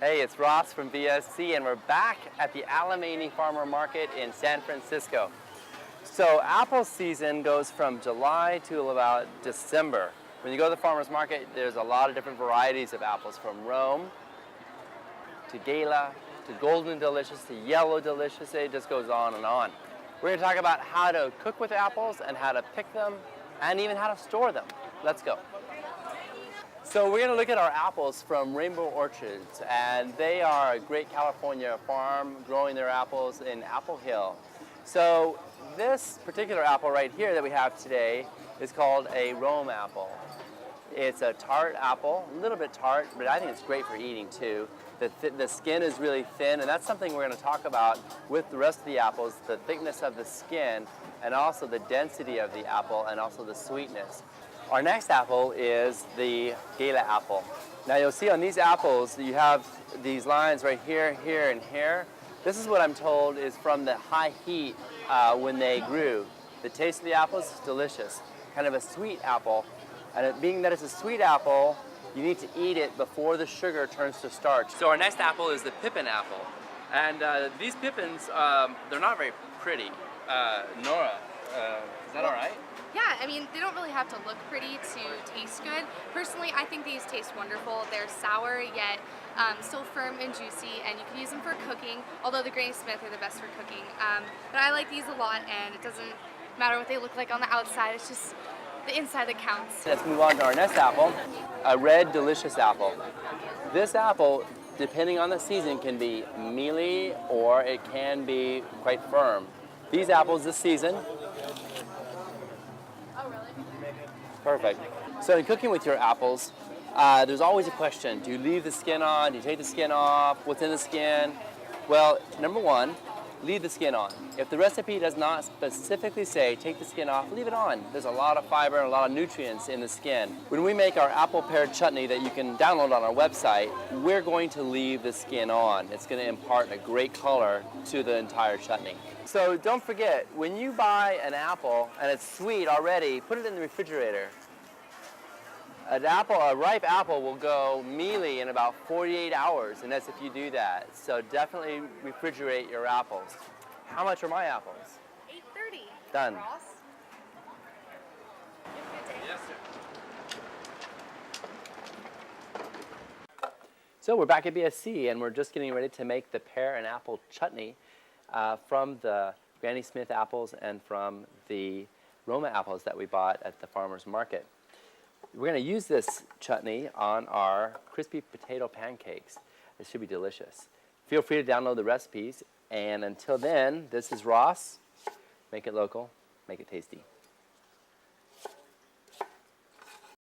Hey, it's Ross from VSC, and we're back at the Alamany Farmer Market in San Francisco. So apple season goes from July to about December. When you go to the farmer's market, there's a lot of different varieties of apples, from Rome to Gala to Golden Delicious to Yellow Delicious. It just goes on and on. We're going to talk about how to cook with apples and how to pick them and even how to store them. Let's go. So we're going to look at our apples from Rainbow Orchards, and they are a great California farm growing their apples in Apple Hill. So this particular apple right here that we have today is called a Rome apple. It's a tart apple, a little bit tart, but I think it's great for eating too. The skin is really thin, and that's something we're going to talk about with the rest of the apples, the thickness of the skin, and also the density of the apple, and also the sweetness. Our next apple is the Gala apple. Now you'll see on these apples, you have these lines right here, here, and here. This is what I'm told is from the high heat when they grew. The taste of the apple is delicious, kind of a sweet apple. And being that it's a sweet apple, you need to eat it before the sugar turns to starch. So our next apple is the pippin apple. And these pippins, they're not very pretty. Nora, is that all right? Yeah, I mean, they don't really have to look pretty to taste good. Personally, I think these taste wonderful. They're sour, yet still firm and juicy, and you can use them for cooking, although the Granny Smith are the best for cooking. But I like these a lot, and it doesn't matter what they look like on the outside, it's just the inside that counts. Let's move on to our next apple, a red delicious apple. This apple, depending on the season, can be mealy or it can be quite firm. These apples this season, perfect. So in cooking with your apples, there's always a question. Do you leave the skin on? Do you take the skin off? What's in the skin? Well, number one, leave the skin on. If the recipe does not specifically say take the skin off, leave it on. There's a lot of fiber and a lot of nutrients in the skin. When we make our apple pear chutney that you can download on our website, we're going to leave the skin on. It's going to impart a great color to the entire chutney. So don't forget, when you buy an apple and it's sweet already, put it in the refrigerator. A ripe apple will go mealy in about 48 hours, and that's if you do that. So definitely refrigerate your apples. How much are my apples? $8.30. Done. Ross? Yes, sir. So we're back at BSC, and we're just getting ready to make the pear and apple chutney from the Granny Smith apples and from the Roma apples that we bought at the farmer's market. We're going to use this chutney on our crispy potato pancakes. It should be delicious. Feel free to download the recipes, and until then, this is Ross. Make it local, make it tasty.